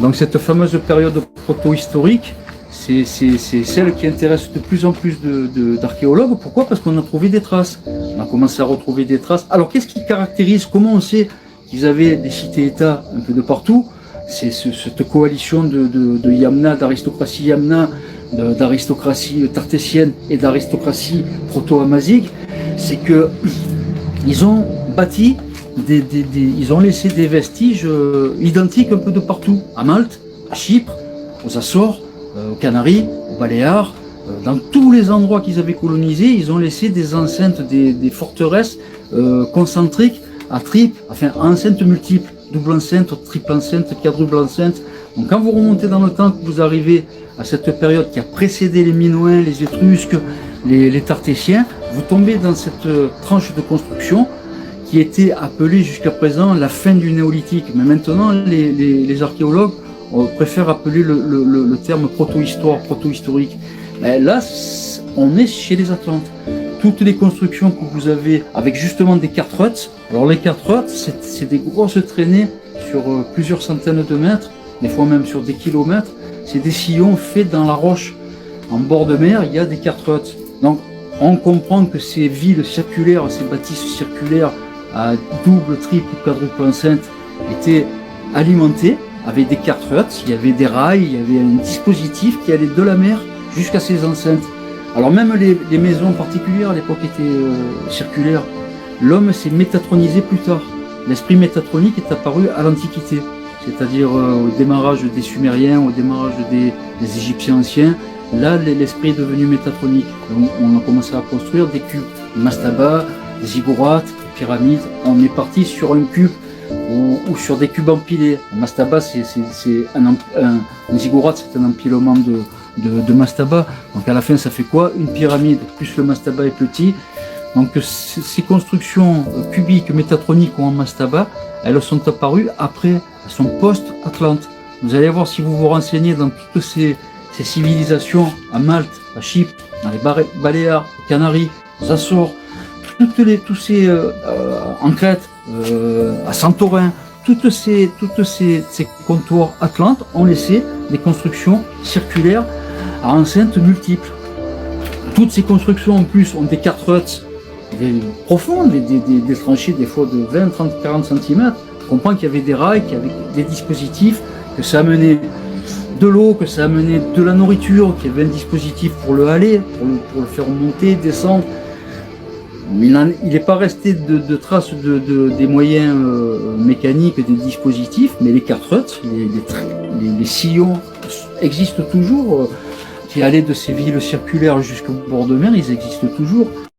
Donc cette fameuse période proto-historique, c'est celle qui intéresse de plus en plus d'archéologues. Pourquoi? Parce qu'on a trouvé des traces. On a commencé à retrouver des traces. Alors qu'est-ce qui caractérise? Comment on sait qu'ils avaient des cités-États un peu de partout? C'est cette coalition de Yamna, d'aristocratie Yamna, d'aristocratie tartésienne et d'aristocratie proto-amazigh. C'est que ils ont bâti ils ont laissé des vestiges identiques un peu de partout. À Malte, à Chypre, aux Açores, aux Canaries, aux Baléares. Dans tous les endroits qu'ils avaient colonisés, ils ont laissé des enceintes, des forteresses concentriques à enceintes multiples. Double enceinte, triple enceinte, quadruple enceinte. Donc quand vous remontez dans le temps, que vous arrivez à cette période qui a précédé les Minoens, les Étrusques, les Tartésiens, vous tombez dans cette tranche de construction qui était appelée jusqu'à présent la fin du néolithique. Mais maintenant, les archéologues préfèrent appeler le terme proto-histoire, proto-historique. Là, on est chez les Atlantes. Toutes les constructions que vous avez avec justement des Cartwrights. Alors les Cartwrights, c'est des grosses traînées sur plusieurs centaines de mètres, des fois même sur des kilomètres. C'est des sillons faits dans la roche. En bord de mer, il y a des Cartwrights. Donc on comprend que ces villes circulaires, ces bâtisses circulaires à double, triple, quadruple enceinte étaient alimentées avec des Cartwrights. Il y avait des rails, il y avait un dispositif qui allait de la mer jusqu'à ces enceintes. Alors même les maisons particulières à l'époque étaient circulaires. L'homme s'est métatronisé plus tard. L'esprit métatronique est apparu à l'Antiquité, c'est-à-dire au démarrage des Sumériens, au démarrage des Égyptiens anciens. Là, l'esprit est devenu métatronique. Donc, on a commencé à construire des cubes, des mastabas, des ziggourats, des pyramides. On est parti sur un cube ou sur des cubes empilés. Un mastaba, c'est un ziggourate, c'est un empilement de mastaba. Donc à la fin, ça fait quoi? Une pyramide, plus le mastaba est petit. Donc ces constructions cubiques, métatroniques ou en mastaba, elles sont apparues après, elles sont post-Atlante. Vous allez voir, si vous vous renseignez dans toutes ces civilisations, à Malte, à Chypre, dans les Baléares, aux Canaries, aux Açores, tous ces en Crète, à Santorin, toutes ces comptoirs atlantes ont laissé des constructions circulaires à enceintes multiples. Toutes ces constructions en plus ont des Cartwrights profondes, des tranchées des fois de 20, 30, 40 cm. On comprend qu'il y avait des rails, qu'il y avait des dispositifs, que ça amenait de l'eau, que ça amenait de la nourriture, qu'il y avait un dispositif pour le haler, pour le faire monter, descendre. Il n'est pas resté de traces des moyens mécaniques, des dispositifs, mais les Cartwrights, les sillons existent toujours, qui allaient de ces villes circulaires jusqu'au bord de mer, ils existent toujours.